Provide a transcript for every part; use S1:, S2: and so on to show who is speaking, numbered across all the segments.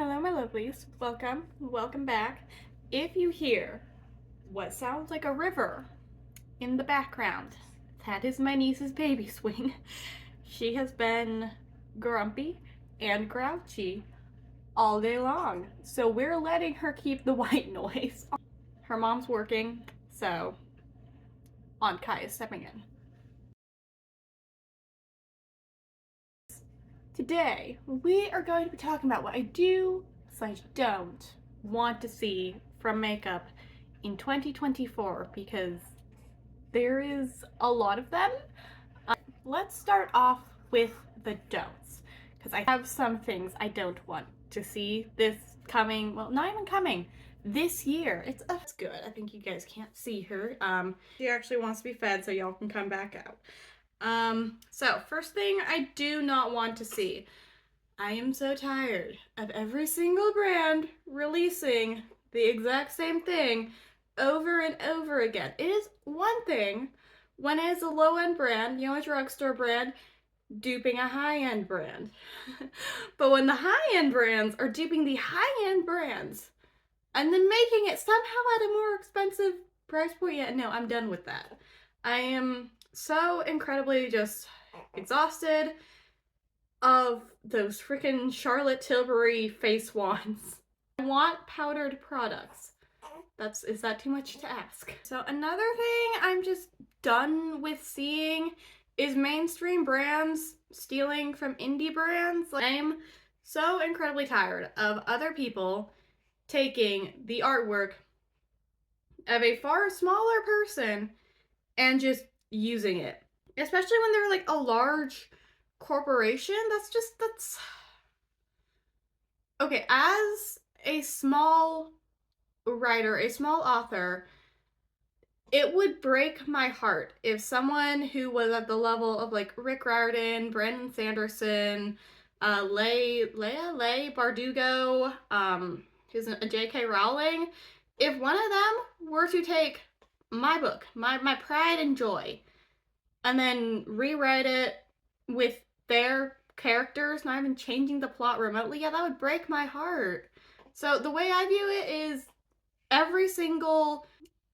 S1: Hello, my lovelies. Welcome back. If you hear what sounds like a river in the background, that is my niece's baby swing. She has been grumpy and grouchy all day long, so we're letting her keep the white noise. Her mom's working, so Aunt Kai is stepping in. Today, we are going to be talking about what I do/don't want to see from makeup in 2024 because there is a lot of them. Let's start off with the don'ts because I have some things I don't want to see this coming, well, not even coming, this year. It's good. I think you guys can't see her. She actually wants to be fed, so y'all can come back out. So first thing I do not want to see. I am so tired of every single brand releasing the exact same thing over and over again. It is one thing when it is a low-end brand, a drugstore brand, duping a high-end brand. But when the high-end brands are duping the high-end brands and then making it somehow at a more expensive price point, yeah, no, I'm done with that. I am so incredibly just exhausted of those freaking Charlotte Tilbury face wands. I want powdered products. Is that too much to ask? So another thing I'm just done with seeing is mainstream brands stealing from indie brands. I'm so incredibly tired of other people taking the artwork of a far smaller person and just using it. Especially when they're like a large corporation. That's okay. As a small writer, a small author, it would break my heart if someone who was at the level of like Rick Riordan, Brandon Sanderson, Leigh Bardugo, who's a J.K. Rowling, if one of them were to take my book, my pride and joy, and then rewrite it with their characters, not even changing the plot remotely, yeah, that would break my heart. So the way I view it is every single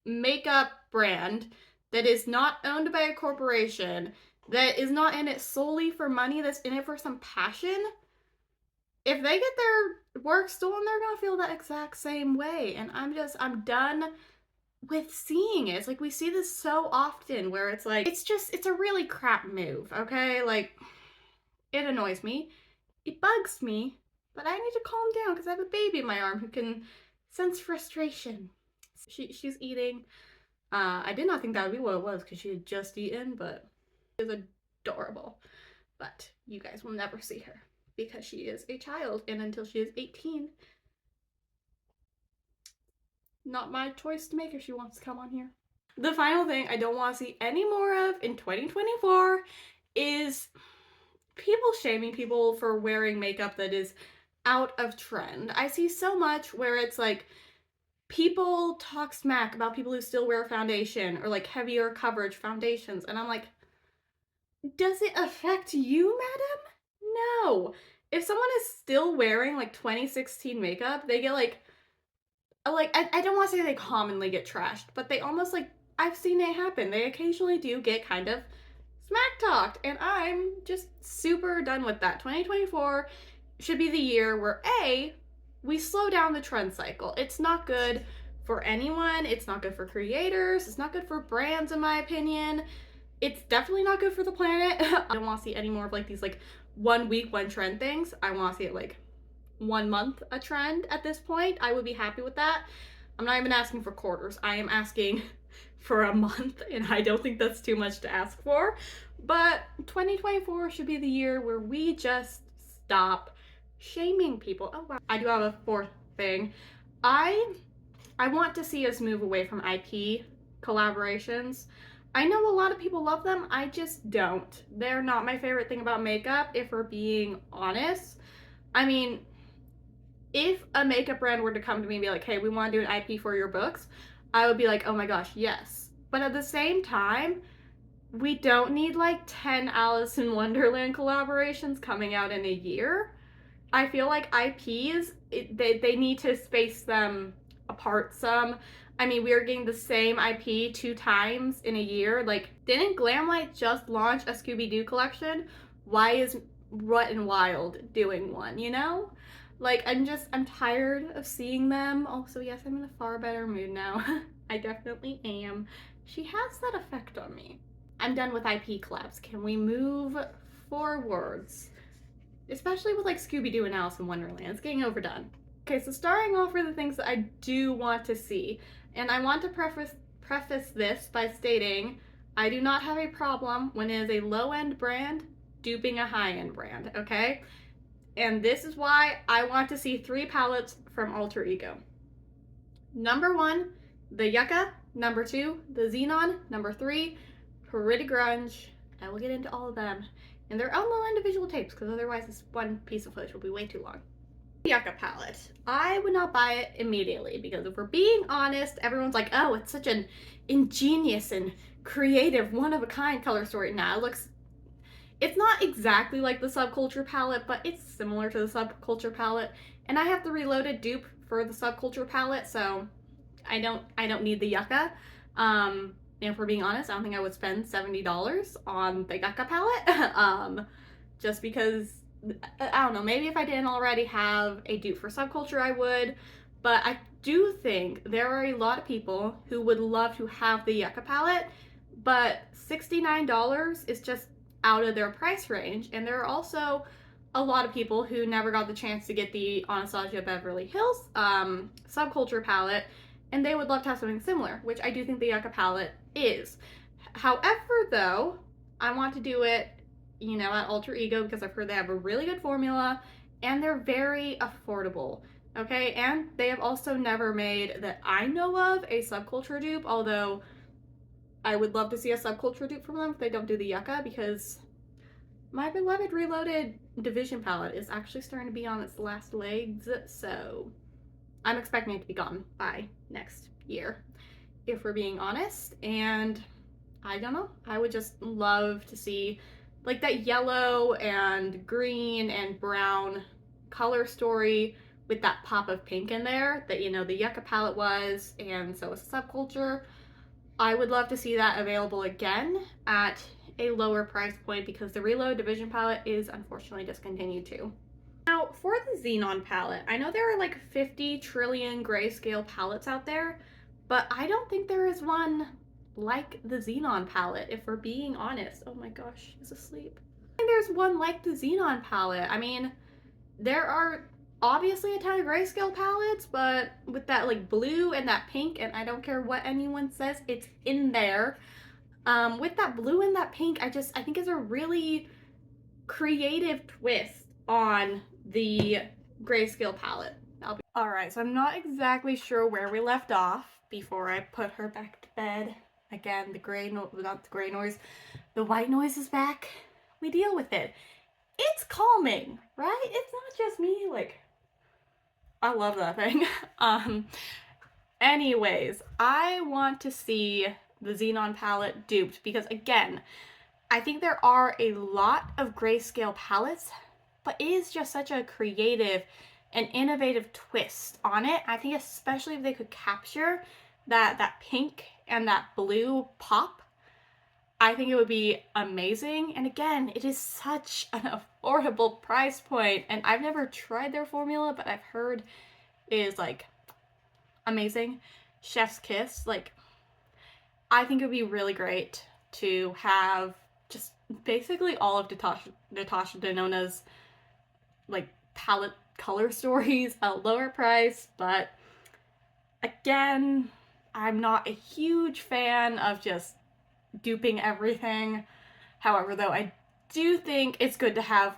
S1: makeup brand that is not owned by a corporation, that is not in it solely for money, that's in it for some passion, if they get their work stolen, they're gonna feel that exact same way. And I'm done with seeing it. It's like we see this so often where it's like, it's a really crap move, okay? Like, it annoys me. It bugs me. But I need to calm down because I have a baby in my arm who can sense frustration. She's eating. I did not think that would be what it was because she had just eaten, but it was adorable. But you guys will never see her because she is a child, and until she is 18, not my choice to make if she wants to come on here. The final thing I don't want to see any more of in 2024 is people shaming people for wearing makeup that is out of trend. I see so much where it's like people talk smack about people who still wear foundation or like heavier coverage foundations, and I'm like, does it affect you, madam? No. If someone is still wearing like 2016 makeup, they get like I don't want to say they commonly get trashed, but they almost like, I've seen it happen. They occasionally do get kind of smack talked, and I'm just super done with that. 2024 should be the year where we slow down the trend cycle. It's not good for anyone. It's not good for creators. It's not good for brands, in my opinion. It's definitely not good for the planet. I don't want to see any more of like these like 1 week, 1 trend things. I want to see it like 1 month a trend at this point. I would be happy with that. I'm not even asking for quarters. I am asking for a month, and I don't think that's too much to ask for. But 2024 should be the year where we just stop shaming people. Oh wow. I do have a fourth thing. I want to see us move away from IP collaborations. I know a lot of people love them. I just don't. They're not my favorite thing about makeup, if we're being honest. I mean, if a makeup brand were to come to me and be like, hey, we want to do an IP for your books, I would be like, oh my gosh, yes. But at the same time, we don't need like 10 Alice in Wonderland collaborations coming out in a year. I feel like IPs, they need to space them apart some. I mean, we are getting the same IP 2 times in a year. Like, didn't Glamlight just launch a Scooby-Doo collection? Why is Wet and Wild doing one, you know? Like, I'm tired of seeing them. Also, yes, I'm in a far better mood now. I definitely am. She has that effect on me. I'm done with IP collabs. Can we move forwards? Especially with like Scooby-Doo and Alice in Wonderland. It's getting overdone. Okay, so starting off are the things that I do want to see. And I want to preface this by stating I do not have a problem when it is a low-end brand duping a high-end brand, okay? And this is why I want to see 3 palettes from Alter Ego. Number 1, the Yucca. Number 2, the Xenon. Number 3, Pretty Grunge. I will get into all of them in their own little individual tapes, because otherwise this one piece of footage will be way too long. The Yucca palette. I would not buy it immediately, because if we're being honest, everyone's like, oh, it's such an ingenious and creative, one-of-a-kind color story. Nah, it's not exactly like the Subculture palette, but it's similar to the Subculture palette. And I have the Reloaded dupe for the Subculture palette, so I don't need the Yucca. And if we're being honest, I don't think I would spend $70 on the Yucca palette. Just because, I don't know, maybe if I didn't already have a dupe for Subculture, I would. But I do think there are a lot of people who would love to have the Yucca palette, but $69 is just out of their price range. And there are also a lot of people who never got the chance to get the Anastasia Beverly Hills Subculture palette, and they would love to have something similar, which I do think the Yucca palette is. However, though, I want to do it, you know, at Alter Ego, because I've heard they have a really good formula and they're very affordable. Okay, and they have also never made, that I know of, a Subculture dupe, although I would love to see a Subculture dupe from them if they don't do the Yucca, because my beloved Reloaded Division palette is actually starting to be on its last legs, so I'm expecting it to be gone by next year, if we're being honest. And I don't know, I would just love to see like that yellow and green and brown color story with that pop of pink in there that, you know, the Yucca palette was, and so was Subculture. I would love to see that available again at a lower price point, because the Reload Division palette is unfortunately discontinued too. Now, for the Xenon palette, I know there are like 50 trillion grayscale palettes out there, but I don't think there is one like the Xenon palette, if we're being honest. Oh my gosh, he's asleep. I think there's one like the Xenon palette. I mean, there are obviously a ton of grayscale palettes, but with that like blue and that pink, and I don't care what anyone says, it's in there. With that blue and that pink, I think it's a really creative twist on the grayscale palette. Alright, so I'm not exactly sure where we left off before I put her back to bed. Again, not the gray noise, the white noise is back. We deal with it. It's calming, right? It's not just me, like, I love that thing. Anyways, I want to see the Xenon palette duped, because again, I think there are a lot of grayscale palettes, but it is just such a creative and innovative twist on it. I think especially if they could capture that pink and that blue pop, I think it would be amazing. And again, it is such an affordable price point, and I've never tried their formula, but I've heard it is like amazing. Chef's kiss. Like, I think it would be really great to have just basically all of Natasha Denona's like palette color stories at a lower price. But again, I'm not a huge fan of just duping everything. However, though, I do think it's good to have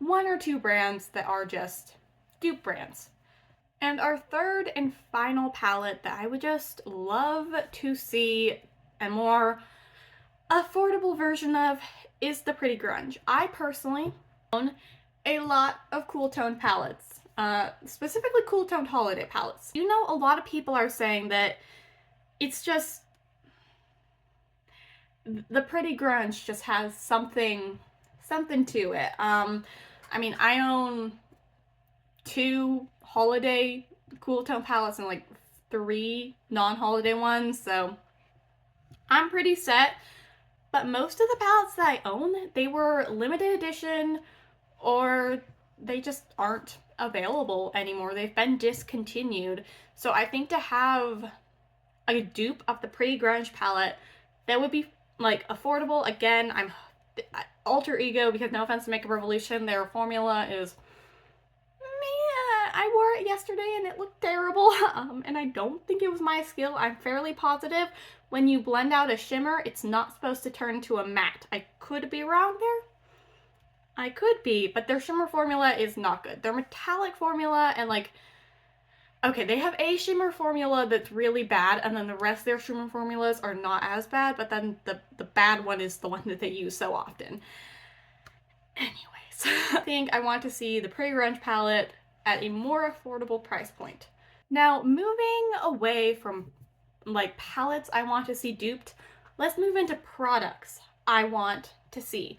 S1: 1 or 2 brands that are just dupe brands. And our third and final palette that I would just love to see a more affordable version of is the Pretty Grunge. I personally own a lot of cool tone palettes, specifically cool toned holiday palettes. You know, a lot of people are saying that it's just, the Pretty Grunge just has something to it. I mean, I own 2 holiday cool tone palettes and like 3 non-holiday ones, so I'm pretty set. But most of the palettes that I own, they were limited edition or they just aren't available anymore. They've been discontinued. So I think to have a dupe of the Pretty Grunge palette that would be like affordable. Again, I'm Alter Ego, because no offense to Makeup Revolution, their formula is meh. I wore it yesterday and it looked terrible. And I don't think it was my skill. I'm fairly positive when you blend out a shimmer, it's not supposed to turn to a matte. I could be wrong there. I could be, but their shimmer formula is not good. Their metallic formula and like, okay, they have a shimmer formula that's really bad, and then the rest of their shimmer formulas are not as bad, but then the bad one is the one that they use so often. Anyways, I think I want to see the Pretty Grunge palette at a more affordable price point. Now, moving away from like palettes I want to see duped, let's move into products I want to see.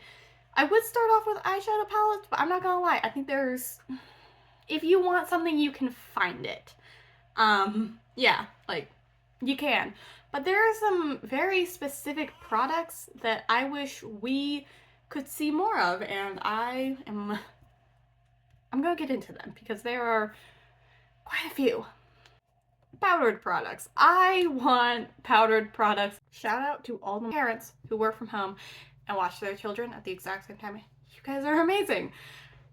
S1: I would start off with eyeshadow palettes, but I'm not gonna lie, I think there's, if you want something, you can find it. Yeah, like, you can. But there are some very specific products that I wish we could see more of, and I'm gonna get into them, because there are quite a few. Powdered products. I want powdered products. Shout out to all the parents who work from home and watch their children at the exact same time. You guys are amazing.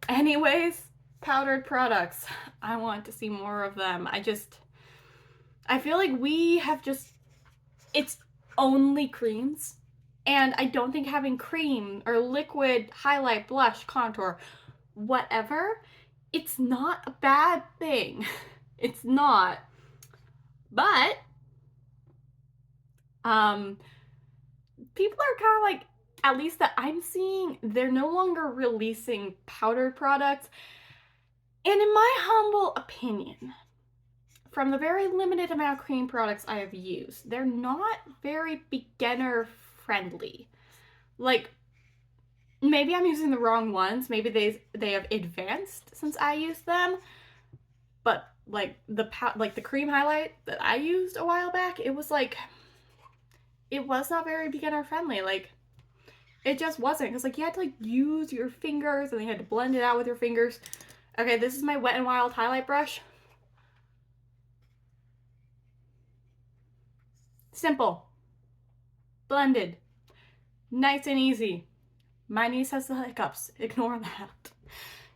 S1: Anyways, powdered products. I want to see more of them. I feel like we have it's only creams. And I don't think having cream or liquid highlight, blush, contour, whatever, it's not a bad thing. It's not. But, people are kind of like, at least that I'm seeing, they're no longer releasing powdered products. And in my humble opinion, from the very limited amount of cream products I have used, they're not very beginner friendly. Like, maybe I'm using the wrong ones. Maybe they have advanced since I used them. But like the cream highlight that I used a while back, it was not very beginner friendly. Like, it just wasn't, because like you had to like use your fingers and you had to blend it out with your fingers. Okay, this is my Wet n Wild highlight brush. Simple, blended, nice and easy. My niece has the hiccups, ignore that.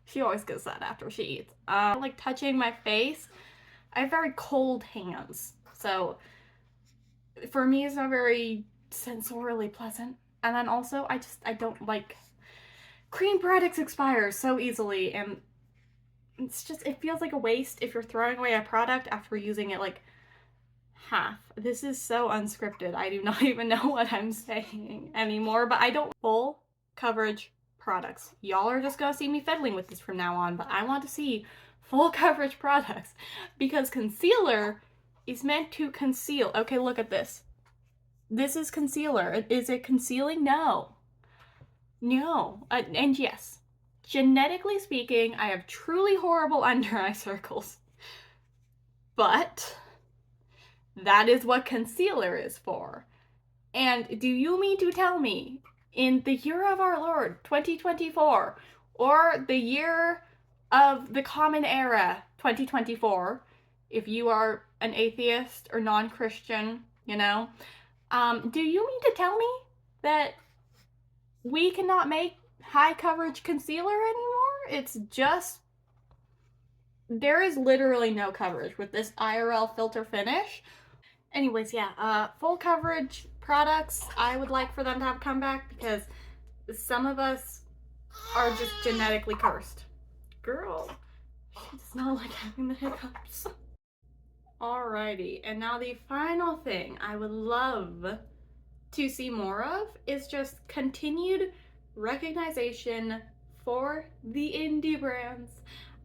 S1: She always gets that after she eats. Like touching my face, I have very cold hands, so for me it's not very sensorially pleasant. And then also I don't like, cream products expire so easily, and it feels like a waste if you're throwing away a product after using it like half. This is so unscripted. I do not even know what I'm saying anymore, but I don't full coverage products. Y'all are just gonna see me fiddling with this from now on, but I want to see full coverage products, because concealer is meant to conceal. Okay, look at this. This is concealer. Is it concealing? No. No. And yes, genetically speaking, I have truly horrible under eye circles. But that is what concealer is for. And do you mean to tell me, in the year of our Lord, 2024, or the year of the Common Era, 2024, if you are an atheist or non-Christian, you know, do you mean to tell me that we cannot make high coverage concealer anymore? It's just, there is literally no coverage with this IRL filter finish. Anyways, yeah, full coverage products, I would like for them to have come back, because some of us are just genetically cursed. Girl, she does not like having the hiccups. Alrighty, and now the final thing I would love to see more of is just continued recognition for the indie brands.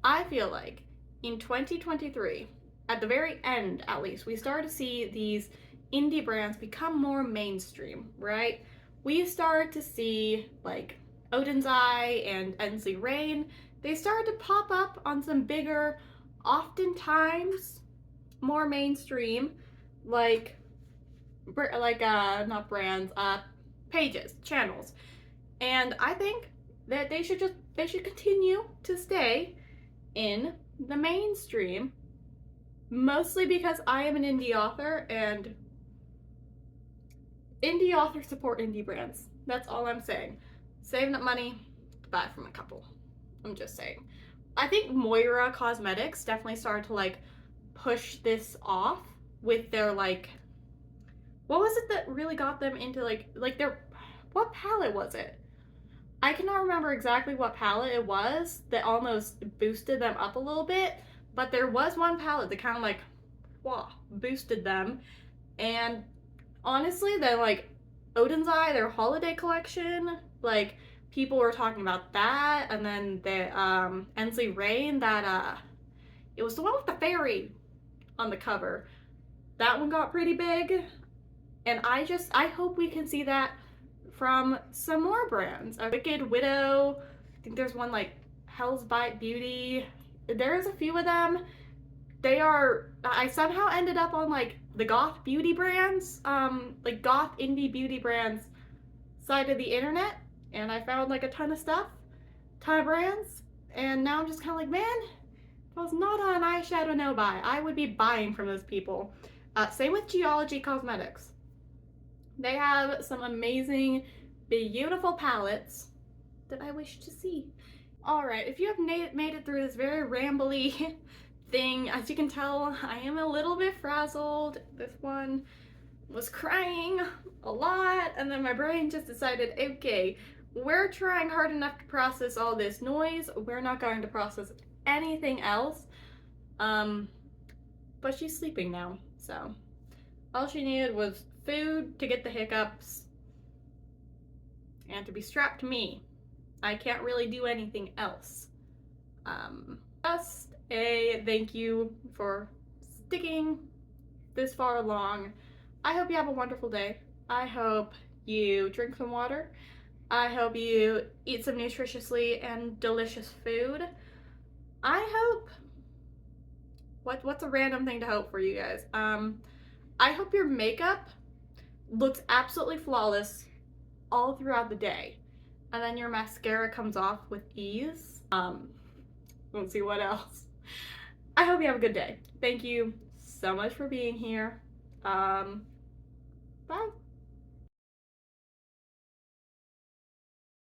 S1: I feel like in 2023, at the very end at least, we started to see these indie brands become more mainstream, right? We started to see like Odin's Eye and Ensley Rain they started to pop up on some bigger, oftentimes more mainstream, like not brands, pages, channels. And I think that they should continue to stay in the mainstream, mostly because I am an indie author, and indie authors support indie brands. That's all I'm saying. Saving up money to buy from a couple. I'm just saying. I think Moira Cosmetics definitely started to like push this off with their like, what was it that really got them into like their, what palette was it? I cannot remember exactly what palette it was that almost boosted them up a little bit, but there was one palette that kind of like, wow, boosted them. And honestly, then like Odin's Eye, their holiday collection, like people were talking about that, and then the Ensley Rain, that it was the one with the fairy on the cover. That one got pretty big, and I hope we can see that from some more brands. A Wicked Widow, I think there's one like Hell's Bite Beauty. There's a few of them. They are, I somehow ended up on like the goth beauty brands, like goth indie beauty brands side of the internet, and I found like a ton of stuff, ton of brands, and now I'm just kind of like, man, if I was not on eyeshadow no buy, I would be buying from those people. Same with Geology Cosmetics. They have some amazing, beautiful palettes that I wish to see. Alright, if you have made it through this very rambly thing, as you can tell, I am a little bit frazzled. This one was crying a lot, and then my brain just decided, okay, we're trying hard enough to process all this noise, we're not going to process anything else. But she's sleeping now, so all she needed was food to get the hiccups and to be strapped to me. I can't really do anything else. Just a thank you for sticking this far along. I hope you have a wonderful day. I hope you drink some water. I hope you eat some nutritiously and delicious food. I hope, what's a random thing to hope for you guys? I hope your makeup looks absolutely flawless all throughout the day, and then your mascara comes off with ease. Let's see what else. I hope you have a good day. Thank you so much for being here. Bye.